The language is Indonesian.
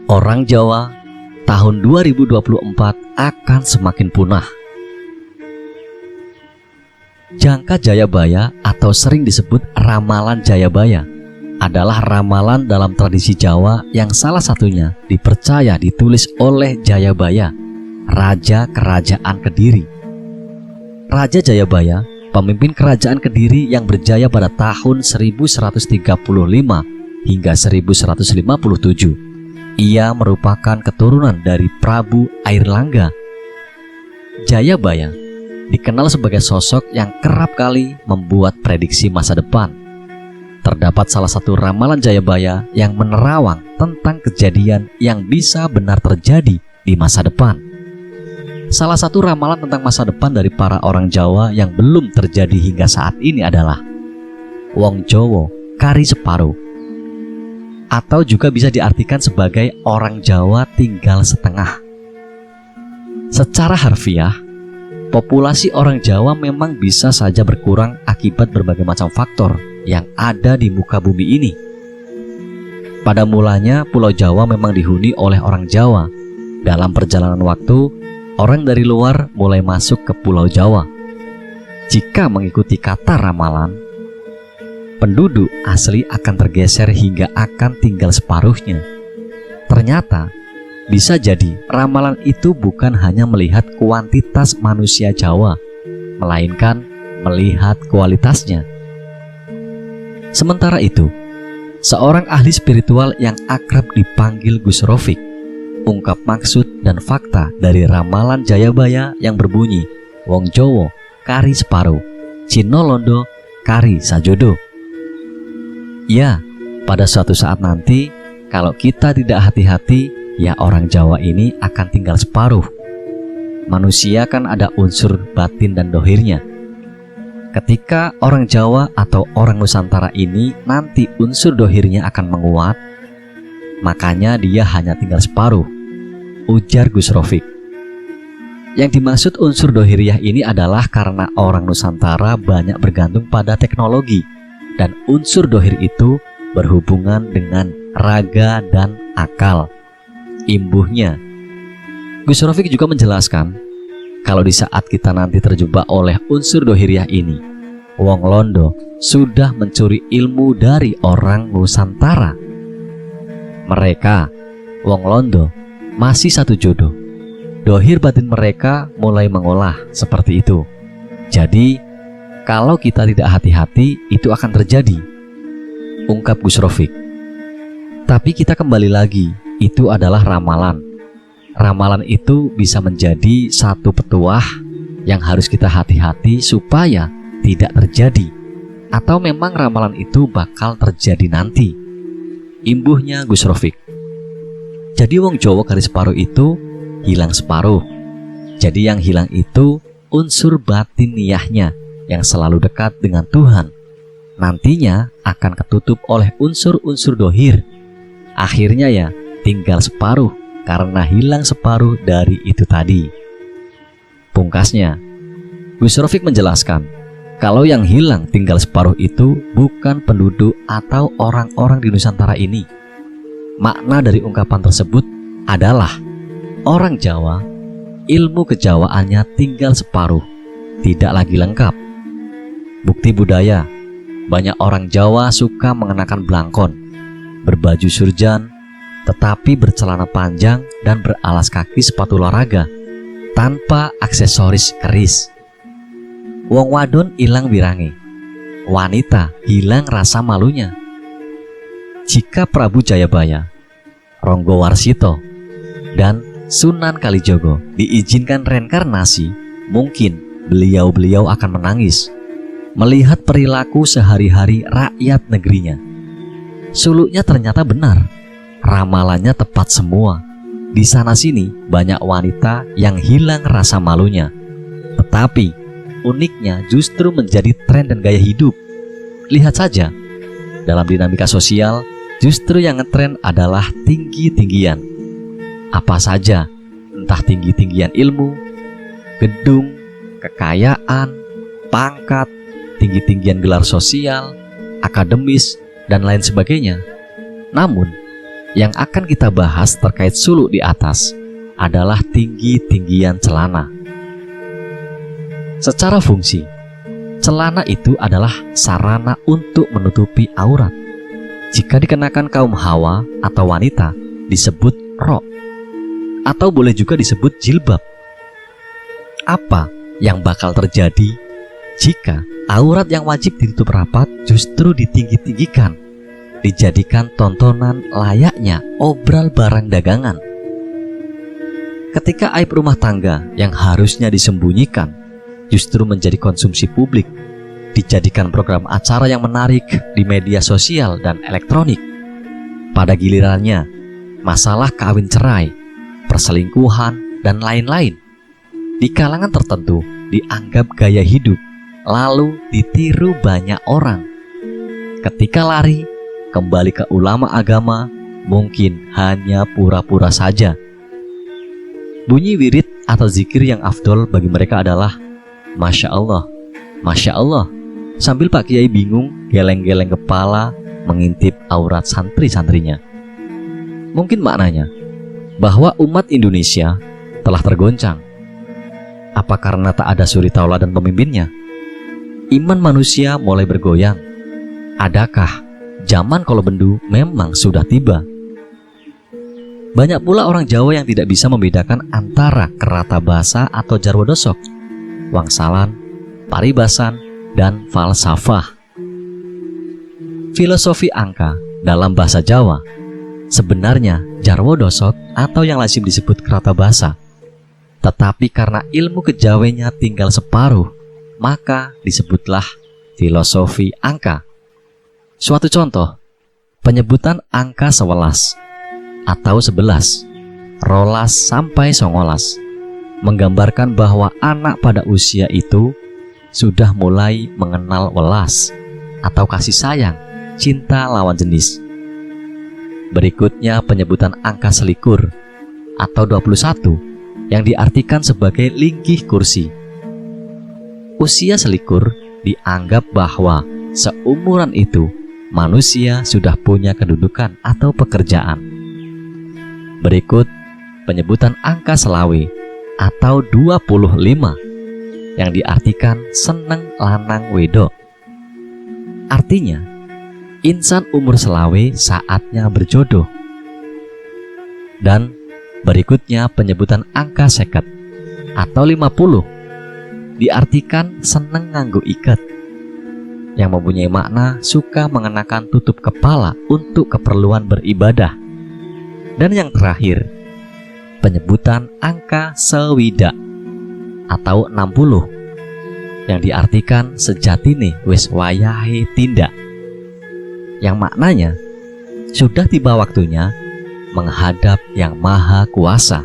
Orang Jawa tahun 2024 akan semakin punah. Jangka Jayabaya atau sering disebut ramalan Jayabaya adalah ramalan dalam tradisi Jawa yang salah satunya dipercaya ditulis oleh Jayabaya, Raja Kerajaan Kediri. Raja Jayabaya, pemimpin kerajaan Kediri yang berjaya pada tahun 1135 hingga 1157. Ia merupakan keturunan dari Prabu Airlangga. Jayabaya dikenal sebagai sosok yang kerap kali membuat prediksi masa depan. Terdapat salah satu ramalan Jayabaya yang menerawang tentang kejadian yang bisa benar terjadi di masa depan. Salah satu ramalan tentang masa depan dari para orang Jawa yang belum terjadi hingga saat ini adalah Wong Jowo kari separuh, atau juga bisa diartikan sebagai orang Jawa tinggal setengah. Secara harfiah, populasi orang Jawa memang bisa saja berkurang akibat berbagai macam faktor yang ada di muka bumi ini. Pada mulanya, Pulau Jawa memang dihuni oleh orang Jawa. Dalam perjalanan waktu, orang dari luar mulai masuk ke Pulau Jawa. Jika mengikuti kata ramalan, penduduk asli akan tergeser hingga akan tinggal separuhnya. Ternyata, bisa jadi ramalan itu bukan hanya melihat kuantitas manusia Jawa, melainkan melihat kualitasnya. Sementara itu, seorang ahli spiritual yang akrab dipanggil Gus Rofik ungkap maksud dan fakta dari ramalan Jayabaya yang berbunyi Wong Jowo kari separuh, Cino Londo kari sajodo. Ya, pada suatu saat nanti, kalau kita tidak hati-hati, ya orang Jawa ini akan tinggal separuh. Manusia kan ada unsur batin dan dohirnya. Ketika orang Jawa atau orang Nusantara ini nanti unsur dohirnya akan menguat, makanya dia hanya tinggal separuh, ujar Gus Rofik. Yang dimaksud unsur dohiriah ini adalah karena orang Nusantara banyak bergantung pada teknologi, dan unsur dohir itu berhubungan dengan raga dan akal, imbuhnya. Gus Rofik juga menjelaskan, kalau di saat kita nanti terjebak oleh unsur dohiriah ini, Wong Londo sudah mencuri ilmu dari orang Nusantara. Mereka, Wong Londo, masih satu jodoh. Dohir batin mereka mulai mengolah seperti itu. Jadi, kalau kita tidak hati-hati, itu akan terjadi, ungkap Gus Rofik. Tapi kita kembali lagi, itu adalah ramalan. Ramalan itu bisa menjadi satu petuah yang harus kita hati-hati supaya tidak terjadi, atau memang ramalan itu bakal terjadi nanti, imbuhnya Gus Rofik. Jadi Wong Jowo kari separuh itu hilang separuh. Jadi yang hilang itu unsur batin niyahnya yang selalu dekat dengan Tuhan, nantinya akan ketutup oleh unsur-unsur dohir. Akhirnya ya tinggal separuh karena hilang separuh dari itu tadi. Pungkasnya, Gus Rofik menjelaskan, kalau yang hilang tinggal separuh itu bukan penduduk atau orang-orang di Nusantara ini. Makna dari ungkapan tersebut adalah orang Jawa, ilmu kejawaannya tinggal separuh, tidak lagi lengkap. Bukti budaya, banyak orang Jawa suka mengenakan blangkon, berbaju surjan, tetapi bercelana panjang dan beralas kaki sepatu olahraga, tanpa aksesoris keris. Wong wadon ilang wirange, wanita hilang rasa malunya. Jika Prabu Jayabaya, Ronggo Warsito, dan Sunan Kalijogo diizinkan reinkarnasi, mungkin beliau-beliau akan menangis melihat perilaku sehari-hari rakyat negerinya. Suluknya ternyata benar, ramalannya tepat semua. Di sana-sini banyak wanita yang hilang rasa malunya, tetapi uniknya justru menjadi tren dan gaya hidup. Lihat saja, dalam dinamika sosial, justru yang ngetren adalah tinggi-tinggian. Apa saja, entah tinggi-tinggian ilmu, gedung, kekayaan, pangkat, tinggi-tinggian gelar sosial, akademis, dan lain sebagainya. Namun, Yang akan kita bahas terkait suluk di atas adalah tinggi-tinggian celana. Secara fungsi, celana itu adalah sarana untuk menutupi aurat. Jika dikenakan kaum hawa atau wanita, disebut rok, atau boleh juga disebut jilbab. Apa yang bakal terjadi jika aurat yang wajib ditutup rapat justru ditinggi-tinggikan, dijadikan tontonan layaknya obral barang dagangan? Ketika aib rumah tangga yang harusnya disembunyikan justru menjadi konsumsi publik, dijadikan program acara yang menarik di media sosial dan elektronik. Pada gilirannya, masalah kawin cerai, perselingkuhan, dan lain-lain di kalangan tertentu dianggap gaya hidup, lalu ditiru banyak orang. Ketika lari kembali ke ulama agama, mungkin hanya pura-pura saja. Bunyi wirid atau zikir yang afdol bagi mereka adalah Masya Allah, Masya Allah, sambil Pak Kiai bingung geleng-geleng kepala mengintip aurat santri-santrinya. Mungkin maknanya bahwa umat Indonesia telah tergoncang. Apa karena tak ada suri tauladan pemimpinnya? Iman manusia mulai bergoyang. Adakah zaman kolobendu memang sudah tiba? Banyak pula orang Jawa yang tidak bisa membedakan antara kerata basa atau jarwo dosok, wangsalan, paribasan, dan falsafah. Filosofi angka dalam bahasa Jawa sebenarnya jarwo dosok atau yang lazim disebut kerata basa. Tetapi karena ilmu kejawanya tinggal separuh, maka disebutlah filosofi angka. Suatu contoh, penyebutan angka 11 atau 11, rolas sampai songolas, menggambarkan bahwa anak pada usia itu sudah mulai mengenal welas atau kasih sayang, cinta lawan jenis. Berikutnya penyebutan angka selikur atau 21 yang diartikan sebagai linggih kursi. Usia selikur dianggap bahwa seumuran itu manusia sudah punya kedudukan atau pekerjaan. Berikut penyebutan angka selawe atau 25 yang diartikan seneng lanang wedok. Artinya, insan umur selawe saatnya berjodoh. Dan berikutnya penyebutan angka 50 atau 50 diartikan seneng nganggo iket, yang mempunyai makna suka mengenakan tutup kepala untuk keperluan beribadah. Dan yang terakhir, penyebutan angka sewidak atau 60 yang diartikan sejatine wis wayahe tindak, yang maknanya sudah tiba waktunya menghadap yang maha kuasa.